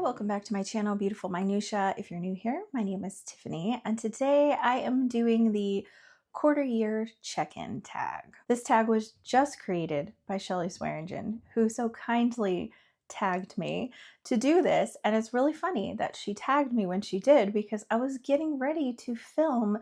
welcome back to my channel, Beautiful Minutia. If you're new here, my name is Tiffany, and today I am doing the quarter year check-in tag. This tag was just created by Shelly Swearingen, who so kindly tagged me to do this, and it's really funny that she tagged me when she did because I was getting ready to film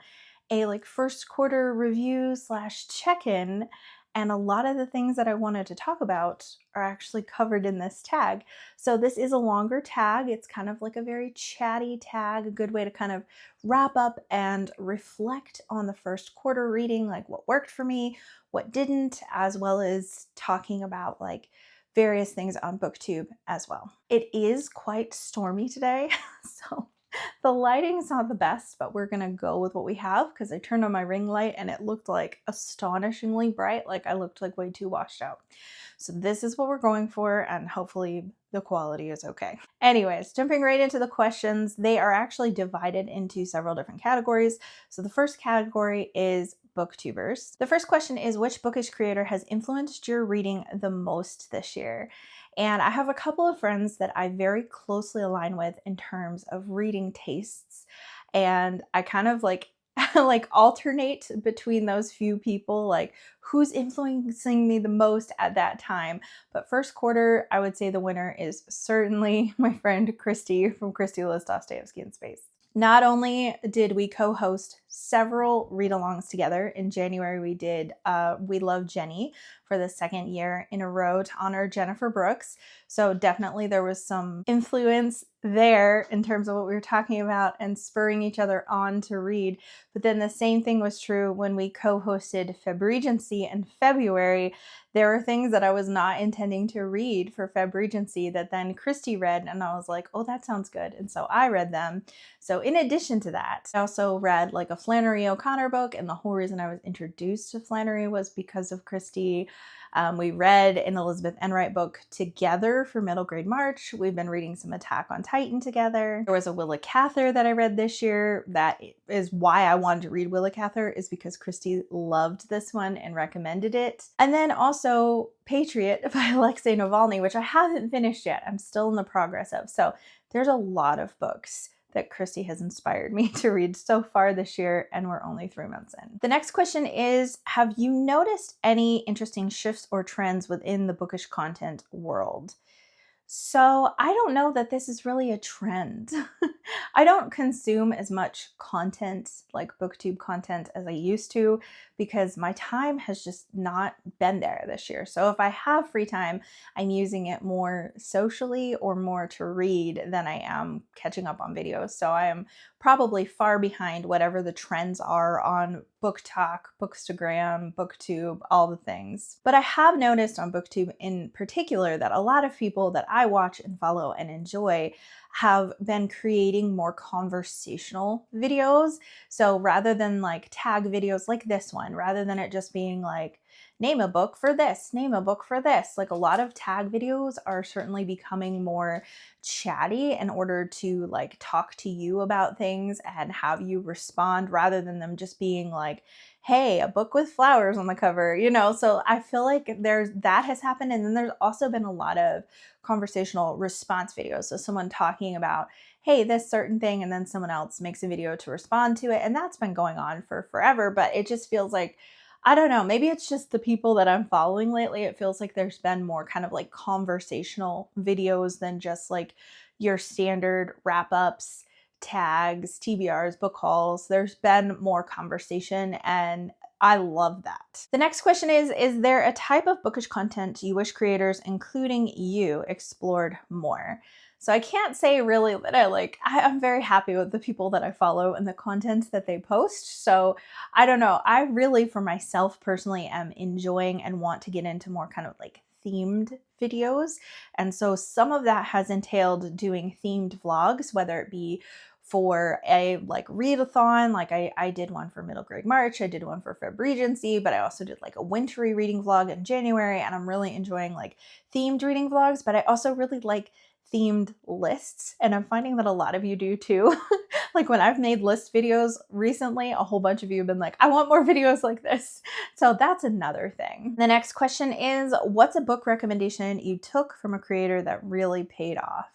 a first quarter review / check-in, and a lot of the things that I wanted to talk about are actually covered in this tag. So this is a longer tag. It's kind of like a very chatty tag, a good way to kind of wrap up and reflect on the first quarter reading, like what worked for me, what didn't, as well as talking about like various things on Booktube as well. It is quite stormy today, so the lighting's not the best, but we're gonna go with what we have because I turned on my ring light and it looked like astonishingly bright, like I looked like way too washed out. So this is what we're going for, and hopefully the quality is okay. Anyways, jumping right into the questions, they are actually divided into several different categories. So the first category is Booktubers. The first question is, which bookish creator has influenced your reading the most this year? And I have a couple of friends that I very closely align with in terms of reading tastes. And I kind of like alternate between those few people, like who's influencing me the most at that time. But first quarter, I would say the winner is certainly my friend Christy from Christy Liz Dostoevsky in Space. Not only did we co-host several read-alongs together. In January, we did We Love Jenny for the second year in a row to honor Jennifer Brooks. So definitely there was some influence there in terms of what we were talking about and spurring each other on to read. But then the same thing was true when we co-hosted Febregency in February. There were things that I was not intending to read for Febregency that then Christy read, and I was like, oh, that sounds good. And so I read them. So in addition to that, I also read like a Flannery O'Connor book, and the whole reason I was introduced to Flannery was because of Christy. We read an Elizabeth Enright book together for middle grade March. We've been reading some Attack on Titan together. There was a Willa Cather that I read this year. That is why I wanted to read Willa Cather, is because Christy loved this one and recommended it. And then also Patriot by Alexei Navalny, which I haven't finished yet. I'm still in the progress of. So there's a lot of books that Christy has inspired me to read so far this year, and we're only 3 months in. The next question is, have you noticed any interesting shifts or trends within the bookish content world? So I don't know that this is really a trend. I don't consume as much content, like Booktube content, as I used to because my time has just not been there this year. So if I have free time, I'm using it more socially or more to read than I am catching up on videos. So I am probably far behind whatever the trends are on BookTok, Bookstagram, Booktube, all the things. But I have noticed on Booktube in particular that a lot of people that I watch and follow and enjoy have been creating more conversational videos. So rather than like tag videos like this one, rather than it just being like, name a book for this, name a book for this. Like a lot of tag videos are certainly becoming more chatty in order to like talk to you about things and have you respond rather than them just being like, hey, a book with flowers on the cover, you know? So I feel like that has happened. And then there's also been a lot of conversational response videos. So someone talking about, hey, this certain thing, and then someone else makes a video to respond to it. And that's been going on for forever, but it just feels like, I don't know, maybe it's just the people that I'm following lately. It feels like there's been more kind of like conversational videos than just like your standard wrap-ups, tags, TBRs, book hauls. There's been more conversation, and I love that. The next question is there a type of bookish content you wish creators, including you, explored more? So I can't say really that I'm very happy with the people that I follow and the content that they post. So I don't know. I really, for myself personally, am enjoying and want to get into more kind of like themed videos. And so some of that has entailed doing themed vlogs, whether it be for a like readathon, like I did one for middle grade March, I did one for Febregency, but I also did like a wintry reading vlog in January, and I'm really enjoying like themed reading vlogs, but I also really like themed lists, and I'm finding that a lot of you do too. Like when I've made list videos recently, a whole bunch of you have been like, I want more videos like this. So that's another thing. The next question is, what's a book recommendation you took from a creator that really paid off?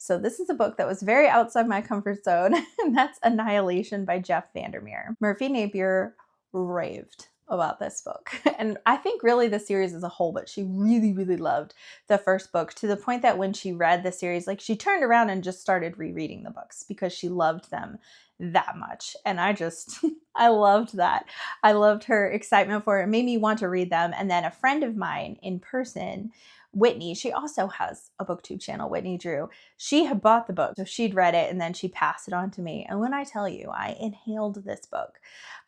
So this is a book that was very outside my comfort zone, and that's Annihilation by Jeff Vandermeer. Murphy Napier raved about this book. And I think really the series as a whole, but she really, really loved the first book to the point that when she read the series, like she turned around and just started rereading the books because she loved them that much. And I just, I loved that. I loved her excitement for it. It made me want to read them. And then a friend of mine in person, Whitney, she also has a booktube channel, Whitney Drew. She had bought the book, so she'd read it and then she passed it on to me. And when I tell you, I inhaled this book.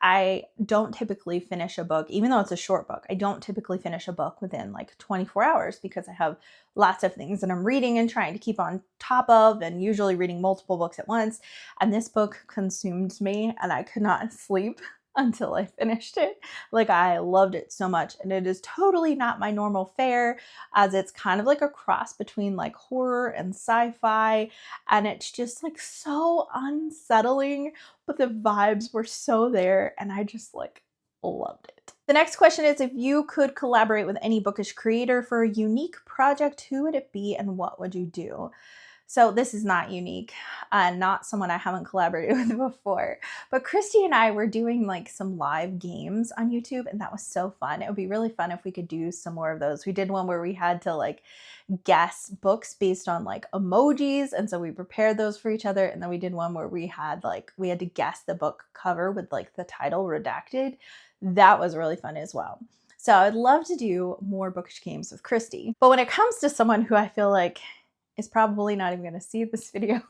I don't typically finish a book, even though it's a short book. I don't typically finish a book within like 24 hours because I have lots of things that I'm reading and trying to keep on top of, and usually reading multiple books at once. And this book consumed me and I could not sleep until I finished it. Like, I loved it so much, and it is totally not my normal fare, as it's kind of like a cross between like horror and sci-fi, and it's just like so unsettling, but the vibes were so there and I just like loved it. The next question is, if you could collaborate with any bookish creator for a unique project, who would it be and what would you do? So this is not unique, not someone I haven't collaborated with before, but Christy and I were doing like some live games on YouTube, and that was so fun. It would be really fun if we could do some more of those. We did one where we had to like guess books based on like emojis, and so we prepared those for each other. And then we did one where we had to guess the book cover with like the title redacted. That was really fun as well. So I'd love to do more bookish games with Christy. But when it comes to someone who I feel like is probably not even going to see this video,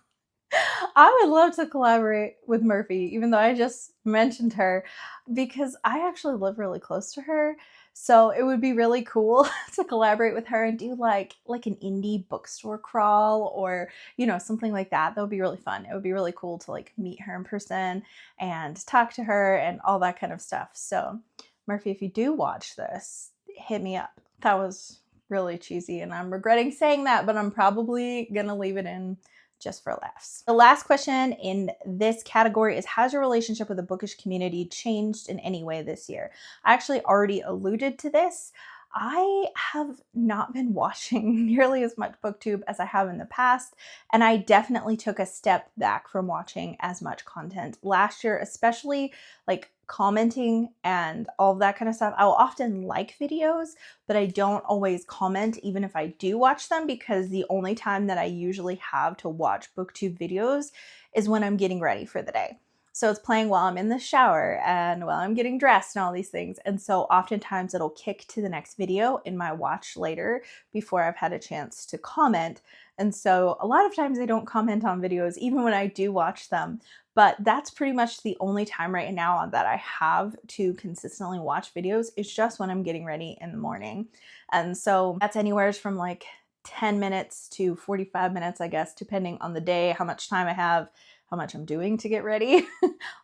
I would love to collaborate with Murphy, even though I just mentioned her, because I actually live really close to her. So it would be really cool to collaborate with her and do like an indie bookstore crawl, or, you know, something like that. That would be really fun. It would be really cool to like meet her in person and talk to her and all that kind of stuff. So Murphy, if you do watch this, hit me up. That was really cheesy and I'm regretting saying that, but I'm probably gonna leave it in just for laughs. The last question in this category is, has your relationship with the bookish community changed in any way this year? I actually already alluded to this. I have not been watching nearly as much Booktube as I have in the past, and I definitely took a step back from watching as much content last year, especially like commenting and all of that kind of stuff. I'll often like videos, but I don't always comment even if I do watch them, because the only time that I usually have to watch Booktube videos is when I'm getting ready for the day. So it's playing while I'm in the shower and while I'm getting dressed and all these things. And so oftentimes it'll kick to the next video in my watch later before I've had a chance to comment. And so a lot of times I don't comment on videos even when I do watch them. But that's pretty much the only time right now that I have to consistently watch videos. It's just when I'm getting ready in the morning. And so that's anywhere from like 10 minutes to 45 minutes, I guess, depending on the day, how much time I have, how much I'm doing to get ready,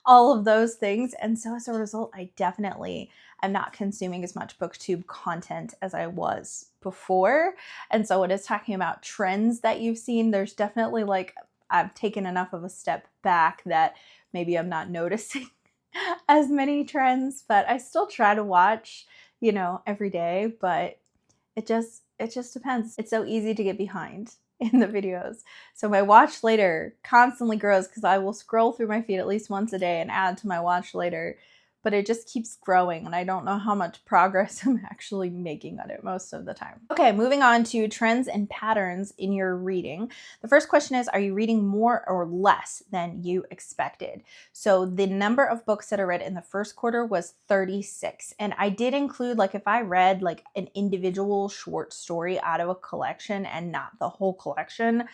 all of those things. And so as a result, I definitely am not consuming as much Booktube content as I was before. And so when it's talking about trends that you've seen, there's definitely like, I've taken enough of a step back that maybe I'm not noticing as many trends, but I still try to watch, you know, every day, but it just depends. It's so easy to get behind in the videos. So my watch later constantly grows because I will scroll through my feed at least once a day and add to my watch later, but it just keeps growing and I don't know how much progress I'm actually making on it most of the time. Okay, moving on to trends and patterns in your reading. The first question is, are you reading more or less than you expected? So the number of books that I read in the first quarter was 36. And I did include, like, if I read like an individual short story out of a collection and not the whole collection,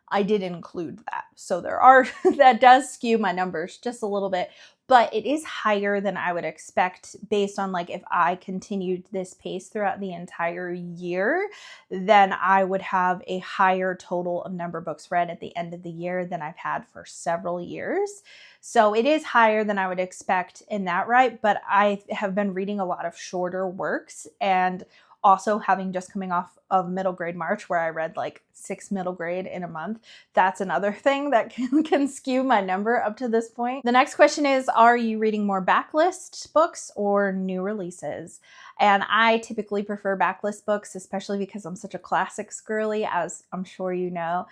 I did include that. So there are, that does skew my numbers just a little bit, but it is higher than I would expect based on like if I continued this pace throughout the entire year, then I would have a higher total of number of books read at the end of the year than I've had for several years. So it is higher than I would expect in that, right? But I have been reading a lot of shorter works, and also having just coming off of middle grade March where I read like 6 middle grade in a month. That's another thing that can skew my number up to this point. The next question is, are you reading more backlist books or new releases? And I typically prefer backlist books, especially because I'm such a classics girly, as I'm sure you know.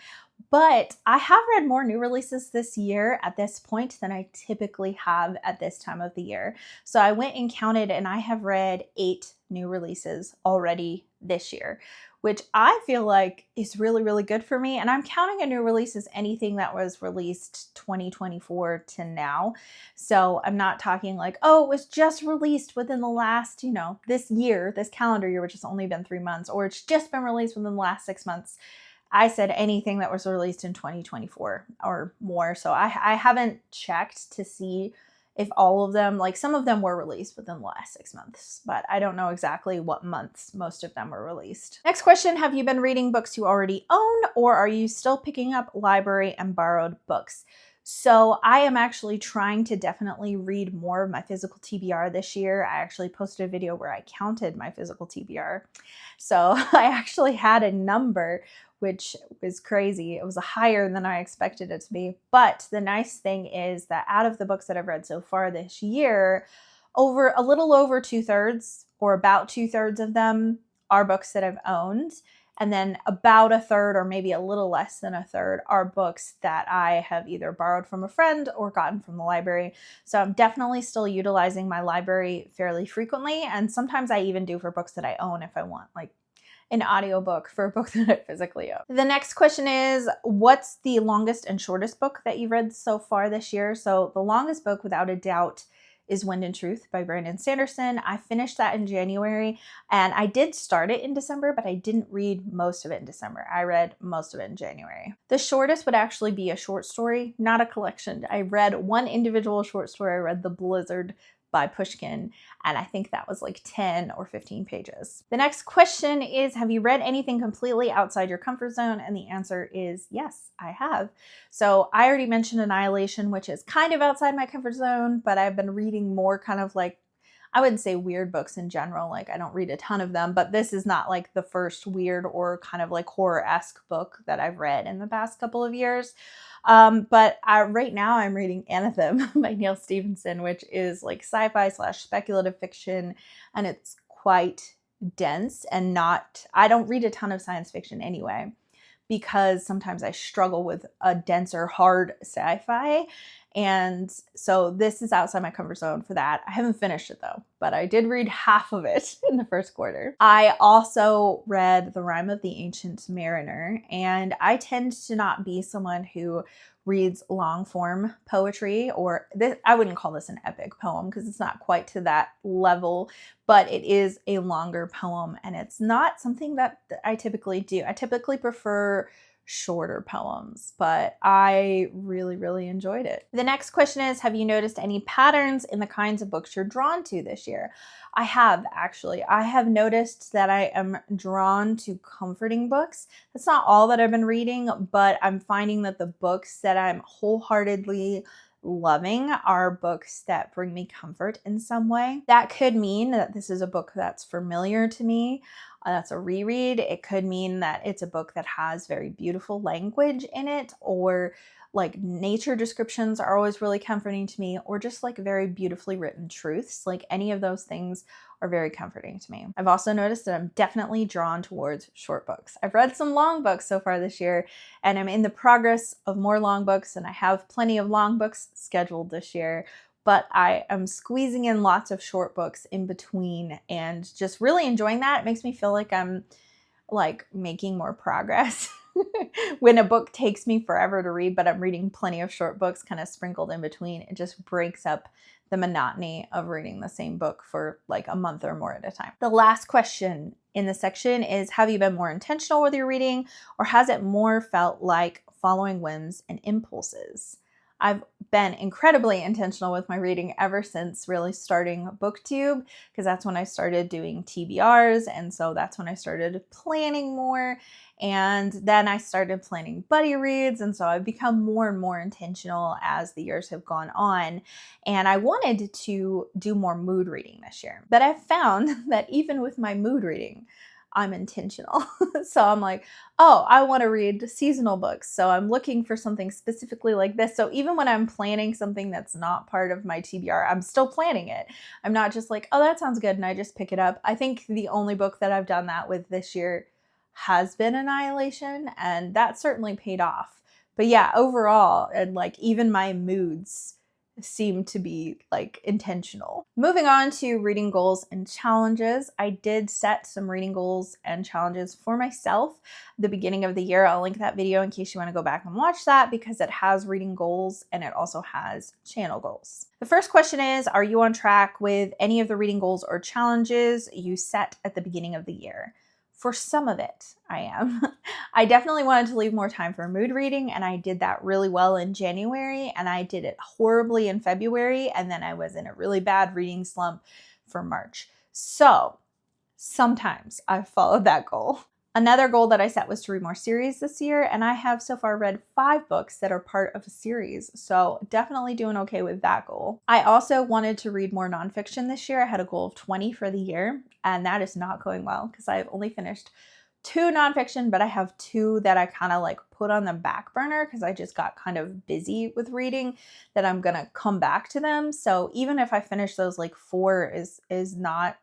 But I have read more new releases this year at this point than I typically have at this time of the year. So I went and counted, and I have read 8 new releases already this year, which I feel like is really, really good for me. And I'm counting a new release as anything that was released 2024 to now. So I'm not talking like, oh, it was just released within the last, this year, this calendar year, which has only been 3 months, or it's just been released within the last 6 months. I said anything that was released in 2024 or more. So I haven't checked to see if all of them, like some of them were released within the last 6 months, but I don't know exactly what months most of them were released. Next question, have you been reading books you already own, or are you still picking up library and borrowed books? So I am actually trying to definitely read more of my physical TBR this year. I actually posted a video where I counted my physical TBR. So I actually had a number, which was crazy. It was higher than I expected it to be. But the nice thing is that out of the books that I've read so far this year, a little over 2/3 or about 2/3 of them are books that I've owned. And then about 1/3 or maybe a little less than 1/3 are books that I have either borrowed from a friend or gotten from the library. So I'm definitely still utilizing my library fairly frequently. And sometimes I even do for books that I own if I want, like an audiobook for a book that I physically own. The next question is, what's the longest and shortest book that you've read so far this year? So the longest book, without a doubt, is Wind and Truth by Brandon Sanderson. I finished that in January, and I did start it in December, but I didn't read most of it in December. I read most of it in January. The shortest would actually be a short story, not a collection. I read one individual short story. I read The Blizzard by Pushkin, and I think that was like 10 or 15 pages. The next question is, have you read anything completely outside your comfort zone? And the answer is yes, I have. So I already mentioned Annihilation, which is kind of outside my comfort zone, but I've been reading more kind of like, I wouldn't say weird books in general, like I don't read a ton of them, but this is not like the first weird or kind of like horror-esque book that I've read in the past couple of years. But right now I'm reading Anthem by Neil Stephenson, which is like sci-fi / speculative fiction, and it's quite dense and I don't read a ton of science fiction anyway, because sometimes I struggle with a denser, hard sci-fi. And so this is outside my comfort zone for that. I haven't finished it though, but I did read half of it in the first quarter. I also read The Rime of the Ancient Mariner, and I tend to not be someone who reads long form poetry, or this, I wouldn't call this an epic poem because it's not quite to that level, but it is a longer poem, and it's not something that I typically do. I typically prefer shorter poems, but I really, really enjoyed it. The next question is, have you noticed any patterns in the kinds of books you're drawn to this year? I have, actually. I have noticed that I am drawn to comforting books. That's not all that I've been reading, but I'm finding that the books that I'm wholeheartedly loving are books that bring me comfort in some way. That could mean that this is a book that's familiar to me. That's a reread. It could mean that it's a book that has very beautiful language in it, or like nature descriptions are always really comforting to me, or just like very beautifully written truths. Like any of those things are very comforting to me. I've also noticed that I'm definitely drawn towards short books. I've read some long books so far this year, and I'm in the progress of more long books, and I have plenty of long books scheduled this year, but I am squeezing in lots of short books in between and just really enjoying that. It makes me feel like I'm like making more progress. When a book takes me forever to read, but I'm reading plenty of short books kind of sprinkled in between, it just breaks up the monotony of reading the same book for like a month or more at a time. The last question in the section is, have you been more intentional with your reading, or has it more felt like following whims and impulses? I've been incredibly intentional with my reading ever since really starting Booktube, because that's when I started doing TBRs, and so that's when I started planning more, and then I started planning buddy reads, and so I've become more and more intentional as the years have gone on, and I wanted to do more mood reading this year. But I've found that even with my mood reading, I'm intentional. So I'm like, oh, I want to read seasonal books. So I'm looking for something specifically like this. So even when I'm planning something that's not part of my TBR, I'm still planning it. I'm not just like, oh, that sounds good, and I just pick it up. I think the only book that I've done that with this year has been Annihilation, and that certainly paid off. But yeah, overall, and like even my moods seem to be like intentional. Moving on to reading goals and challenges, I did set some reading goals and challenges for myself at the beginning of the year. I'll link that video in case you want to go back and watch that, because it has reading goals and it also has channel goals. The first question is, are you on track with any of the reading goals or challenges you set at the beginning of the year? For some of it, I am. I definitely wanted to leave more time for mood reading, and I did that really well in January, and I did it horribly in February, and then I was in a really bad reading slump for March. So sometimes I've followed that goal. Another goal that I set was to read more series this year, and I have so far read 5 books that are part of a series, so definitely doing okay with that goal. I also wanted to read more nonfiction this year. I had a goal of 20 for the year, and that is not going well because I've only finished 2 nonfiction, but I have 2 that I kind of like put on the back burner because I just got kind of busy with reading, that I'm gonna come back to them. So even if I finish those, like 4 is not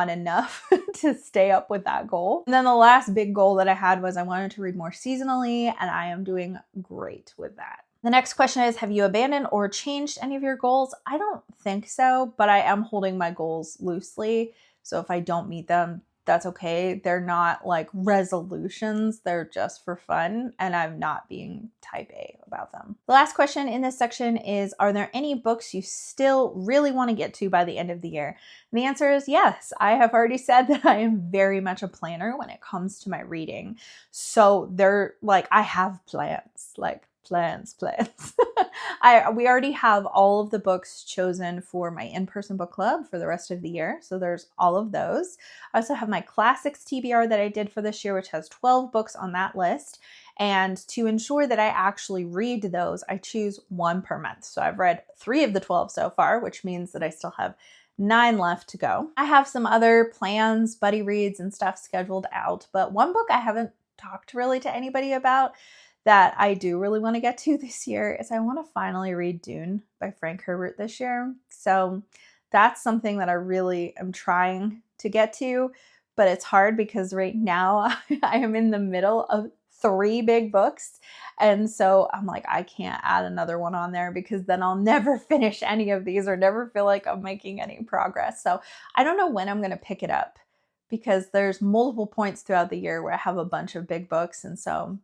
enough to stay up with that goal. And then the last big goal that I had was I wanted to read more seasonally, and I am doing great with that. The next question is, have you abandoned or changed any of your goals? I don't think so, but I am holding my goals loosely. So if I don't meet them, that's okay. They're not like resolutions. They're just for fun, and I'm not being type A about them. The last question in this section is, are there any books you still really want to get to by the end of the year? And the answer is yes. I have already said that I am very much a planner when it comes to my reading. So they're like, I have plans, like plans. We already have all of the books chosen for my in-person book club for the rest of the year. So there's all of those. I also have my classics TBR that I did for this year, which has 12 books on that list. And to ensure that I actually read those, I choose 1 per month. So I've read 3 of the 12 so far, which means that I still have 9 left to go. I have some other plans, buddy reads and stuff scheduled out, but one book I haven't talked really to anybody about that I do really want to get to this year is I want to finally read Dune by Frank Herbert this year. So that's something that I really am trying to get to, but it's hard because right now I am in the middle of 3 big books. And so I'm like, I can't add another one on there because then I'll never finish any of these or never feel like I'm making any progress. So I don't know when I'm going to pick it up because there's multiple points throughout the year where I have a bunch of big books. And so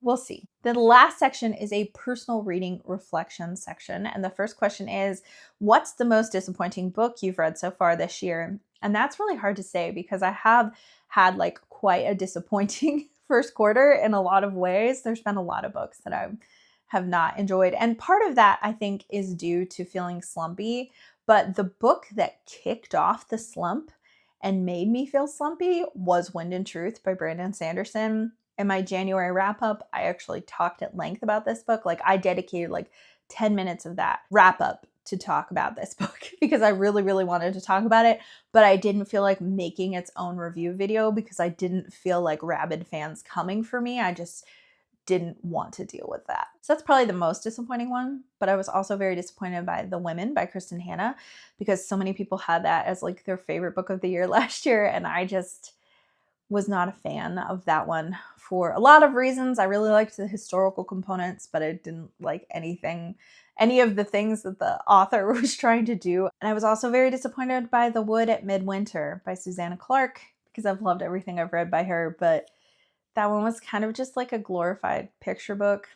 we'll see. The last section is a personal reading reflection section. And the first question is, what's the most disappointing book you've read so far this year? And that's really hard to say because I have had like quite a disappointing first quarter in a lot of ways. There's been a lot of books that I have not enjoyed. And part of that I think is due to feeling slumpy. But the book that kicked off the slump and made me feel slumpy was Wind and Truth by Brandon Sanderson. In my January wrap up, I actually talked at length about this book. Like I dedicated like 10 minutes of that wrap up to talk about this book because I really, really wanted to talk about it, but I didn't feel like making its own review video because I didn't feel like rabid fans coming for me. I just didn't want to deal with that. So that's probably the most disappointing one, but I was also very disappointed by The Women by Kristen Hanna because so many people had that as like their favorite book of the year last year, and I just was not a fan of that one for a lot of reasons. I really liked the historical components, but I didn't like any of the things that the author was trying to do. And I was also very disappointed by The Wood at Midwinter by Susanna Clarke because I've loved everything I've read by her, but that one was kind of just like a glorified picture book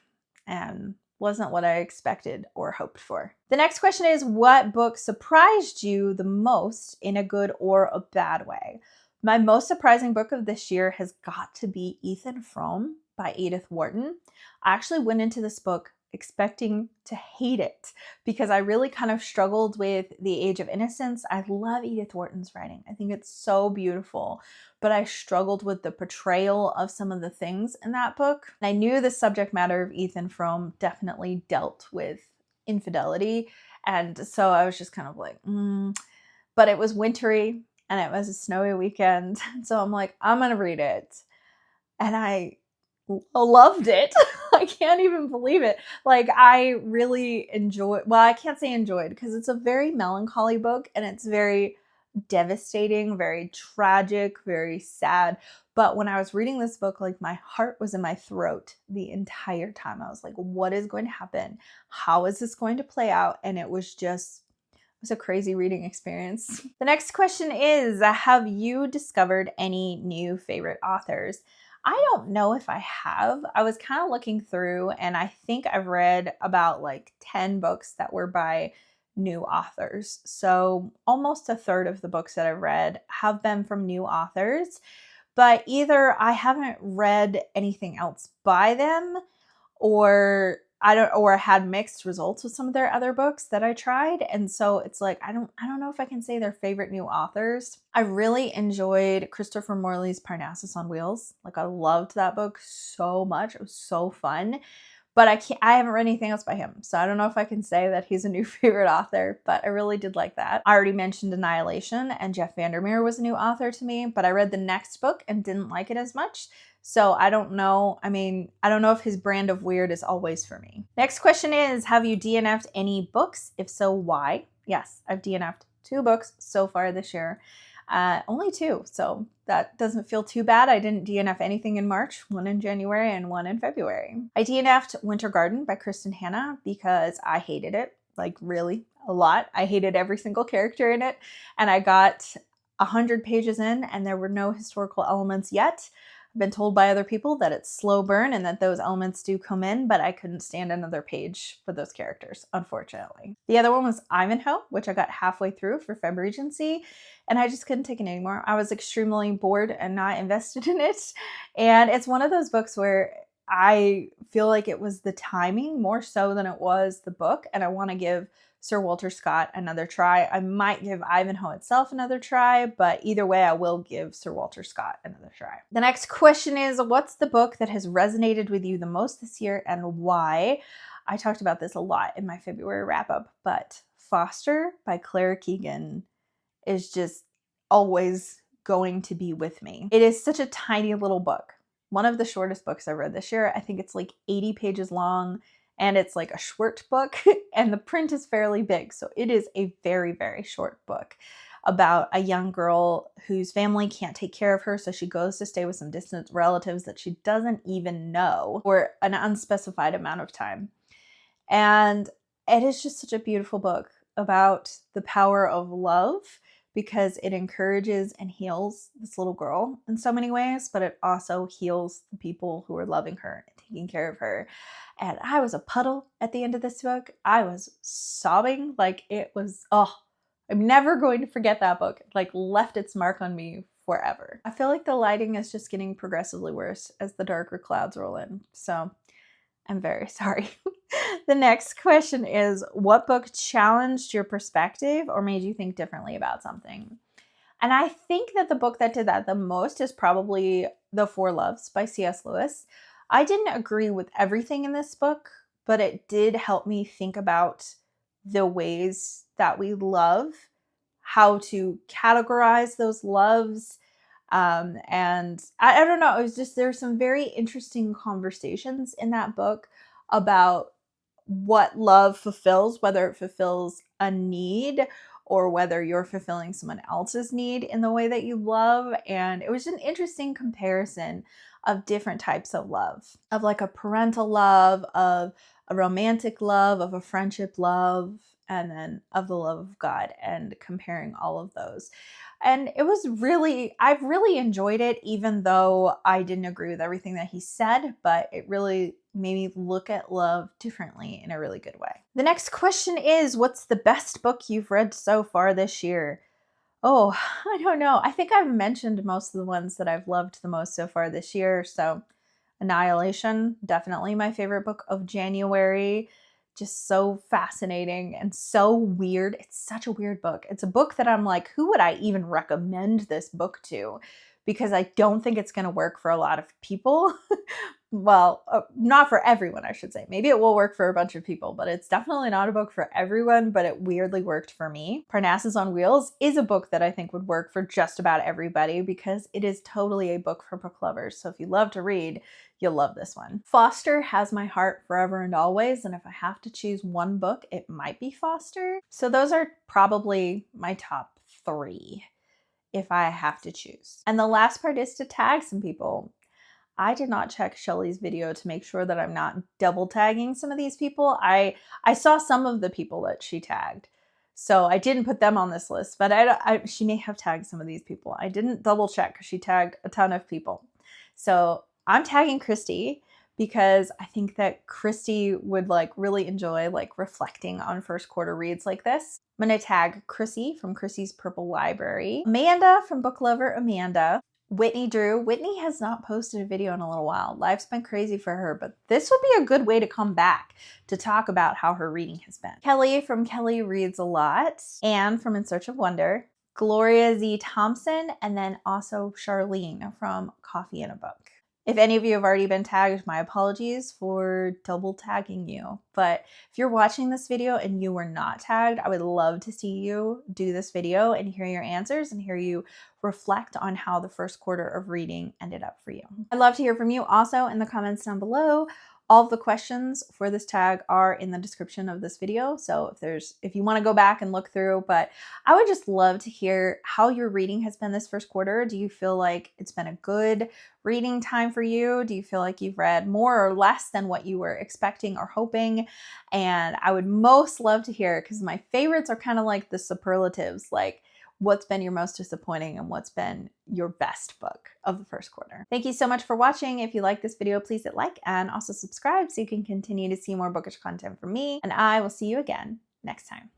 and wasn't what I expected or hoped for. The next question is, what book surprised you the most in a good or a bad way? My most surprising book of this year has got to be Ethan Frome by Edith Wharton. I actually went into this book expecting to hate it because I really kind of struggled with The Age of Innocence. I love Edith Wharton's writing. I think it's so beautiful, but I struggled with the portrayal of some of the things in that book. And I knew the subject matter of Ethan Frome definitely dealt with infidelity. And so I was just kind of like, but it was wintry. and it was a snowy weekend. So I'm like, I'm going to read it. And I loved it. I can't even believe it. Like, I really enjoyed, well, I can't say enjoyed because it's a very melancholy book and it's very devastating, very tragic, very sad. But when I was reading this book, like, my heart was in my throat the entire time. I was like, what is going to happen? How is this going to play out? And it was a crazy reading experience. The next question is, have you discovered any new favorite authors? I don't know if I have. I was kind of looking through and I think I've read about like 10 books that were by new authors. So almost a third of the books that I've read have been from new authors, but either I haven't read anything else by them, or I had mixed results with some of their other books that I tried. And so it's like, I don't know if I can say they're favorite new authors. I really enjoyed Christopher Morley's Parnassus on Wheels. Like, I loved that book so much. It was so fun. But I haven't read anything else by him. So I don't know if I can say that he's a new favorite author, but I really did like that. I already mentioned Annihilation, and Jeff Vandermeer was a new author to me, but I read the next book and didn't like it as much. So I don't know. I mean, I don't know if his brand of weird is always for me. Next question is, have you DNF'd any books? If so, why? Yes, I've DNF'd 2 books so far this year. Only 2, so that doesn't feel too bad. I didn't DNF anything in March, 1 in January and 1 in February. I DNF'd Winter Garden by Kristen Hanna because I hated it, like really a lot. I hated every single character in it, and I got 100 pages in and there were no historical elements yet. I've been told by other people that it's slow burn and that those elements do come in, but I couldn't stand another page for those characters, unfortunately. The other one was Ivanhoe, which I got halfway through for Feb Regency, and I just couldn't take it anymore. I was extremely bored and not invested in it. And it's one of those books where I feel like it was the timing more so than it was the book, and I want to give Sir Walter Scott another try. I might give Ivanhoe itself another try, but either way, I will give Sir Walter Scott another try. The next question is, what's the book that has resonated with you the most this year and why? I talked about this a lot in my February wrap-up, but Foster by Claire Keegan is just always going to be with me. It is such a tiny little book. One of the shortest books I read this year. I think it's like 80 pages long. And it's like a short book, and the print is fairly big. So it is a very, very short book about a young girl whose family can't take care of her. So she goes to stay with some distant relatives that she doesn't even know for an unspecified amount of time. And it is just such a beautiful book about the power of love, because it encourages and heals this little girl in so many ways, but it also heals the people who are loving her and taking care of her. And I was a puddle at the end of this book. I was sobbing. Like, it was, I'm never going to forget that book. It, like, left its mark on me forever. I feel like the lighting is just getting progressively worse as the darker clouds roll in. So I'm very sorry. The next question is, what book challenged your perspective or made you think differently about something? And I think that the book that did that the most is probably The Four Loves by C.S. Lewis. I didn't agree with everything in this book, but it did help me think about the ways that we love, how to categorize those loves. And I don't know, it was just, there's some very interesting conversations in that book about what love fulfills, whether it fulfills a need or whether you're fulfilling someone else's need in the way that you love. And it was an interesting comparison of different types of love, of like a parental love, of a romantic love, of a friendship love, and then of the love of God, and comparing all of those. And it was really, I've really enjoyed it, even though I didn't agree with everything that he said, but it really made me look at love differently in a really good way. The next question is, what's the best book you've read so far this year? Oh, I don't know. I think I've mentioned most of the ones that I've loved the most so far this year. So Annihilation, definitely my favorite book of January. Just so fascinating and so weird. It's such a weird book. It's a book that I'm like, who would I even recommend this book to? Because I don't think it's going to work for a lot of people. well, not for everyone, I should say. Maybe it will work for a bunch of people, but it's definitely not a book for everyone, but it weirdly worked for me. Parnassus on Wheels is a book that I think would work for just about everybody because it is totally a book for book lovers. So if you love to read, you'll love this one. Foster has my heart forever and always, and if I have to choose one book, it might be Foster. So those are probably my top 3 if I have to choose. And the last part is to tag some people. I did not check Shelly's video to make sure that I'm not double tagging some of these people. I saw some of the people that she tagged, so I didn't put them on this list, but she may have tagged some of these people. I didn't double check because she tagged a ton of people. So I'm tagging Christy because I think that Christy would like really enjoy like reflecting on first quarter reads like this. I'm gonna tag Chrissy from Chrissy's Purple Library, Amanda from Book Lover Amanda, Whitney Drew. Whitney has not posted a video in a little while. Life's been crazy for her, but this would be a good way to come back to talk about how her reading has been. Kelly from Kelly Reads a Lot, Anne from In Search of Wonder, Gloria Z. Thompson, and then also Charlene from Coffee in a Book. If any of you have already been tagged, my apologies for double tagging you. But if you're watching this video and you were not tagged, I would love to see you do this video and hear your answers and hear you reflect on how the first quarter of reading ended up for you. I'd love to hear from you also in the comments down below. All of the questions for this tag are in the description of this video. So if you want to go back and look through, but I would just love to hear how your reading has been this first quarter. Do you feel like it's been a good reading time for you? Do you feel like you've read more or less than what you were expecting or hoping? And I would most love to hear, because my favorites are kind of like the superlatives, like what's been your most disappointing and what's been your best book of the first quarter. Thank you so much for watching. If you like this video, please hit like and also subscribe so you can continue to see more bookish content from me. And I will see you again next time.